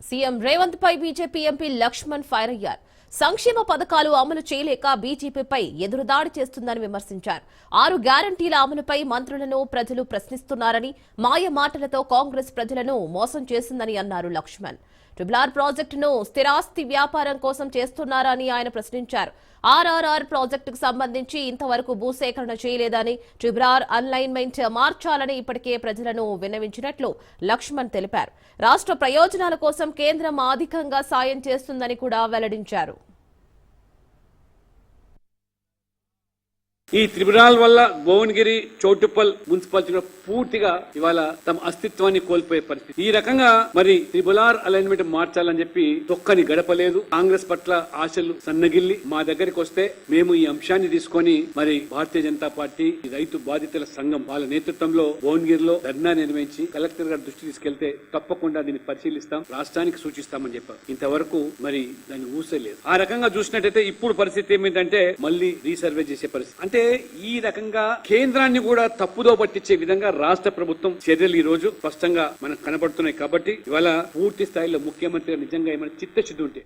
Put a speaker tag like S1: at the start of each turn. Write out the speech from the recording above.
S1: CM Revanth పై BJP MP Laxman fire అయ్యారు. సంక్షేమ పథకాలు అమలు చేయలేక బీజేపీపై ఎదురుదాడి చేస్తుందని విమర్శించారు. 6 గ్యారంటీల అమలుపై మంత్రులను ప్రజలు ప్రశ్నిస్తున్నారని, మాయ మాటలతో కాంగ్రెస్ ప్రజలను మోసం చేసిందని అన్నారు లక్ష్మణ్. ట్రిబుల్ ప్రాజెక్టును స్థిరాస్తి వ్యాపారం కోసం చేస్తున్నారని ఆయన ప్రశ్నించారు. ఆర్ఆర్ఆర్ ప్రాజెక్టుకు సంబంధించి ఇంతవరకు భూసేకరణ చేయలేదని, ట్రిబుల్ అలైన్మెంట్ మార్చాలని ఇప్పటికే ప్రజలను విన్నవించినట్లు లక్ష్మణ్ తెలిపారు. రాష్ట్ర ప్రయోజనాల కోసం కేంద్రం అధికంగా సాయం చేస్తుందని కూడా వెల్లడించారు.
S2: ఈ ట్రిబ్యునల్ వల్ల భువనగిరి, చౌటుప్పల్ మున్సిపాలిటీ పూర్తిగా ఇవాళ తమ అస్తిత్వాన్ని కోల్పోయే పరిస్థితి. ఈ రకంగా మరి ట్రిబుల్ అలైన్మెంట్ మార్చాలని చెప్పి తొక్కని గడపలేదు. కాంగ్రెస్ పట్ల ఆశలు సన్నగిల్లి మా దగ్గరికి వస్తే మేము ఈ అంశాన్ని తీసుకొని మరి భారతీయ జనతా పార్టీ రైతు బాధితుల సంఘం వాళ్ళ నేతృత్వంలో భువనగిరిలో ధర్నా నిర్వహించి కలెక్టర్ గారి దృష్టి తీసుకెళ్తే తప్పకుండా దీన్ని పరిశీలిస్తాం, రాష్ట్రానికి సూచిస్తామని చెప్పారు. ఇంతవరకు మరి దాన్ని ఊసలేదు. ఆ రకంగా చూసినట్టయితే ఇప్పుడు పరిస్థితి ఏమిటంటే మళ్ళీ రీసర్వే చేసే పరిస్థితి. అంటే ఈ రకంగా కేంద్రాన్ని కూడా తప్పుదో పట్టించే విధంగా రాష్ట్ర ప్రభుత్వం చర్యలు ఈ రోజు స్పష్టంగా మనకు కనబడుతున్నాయి. కాబట్టి ఇవాళ పూర్తి స్థాయిలో ముఖ్యమంత్రి నిజంగా ఏమైనా చిత్తశుద్ధి ఉంటే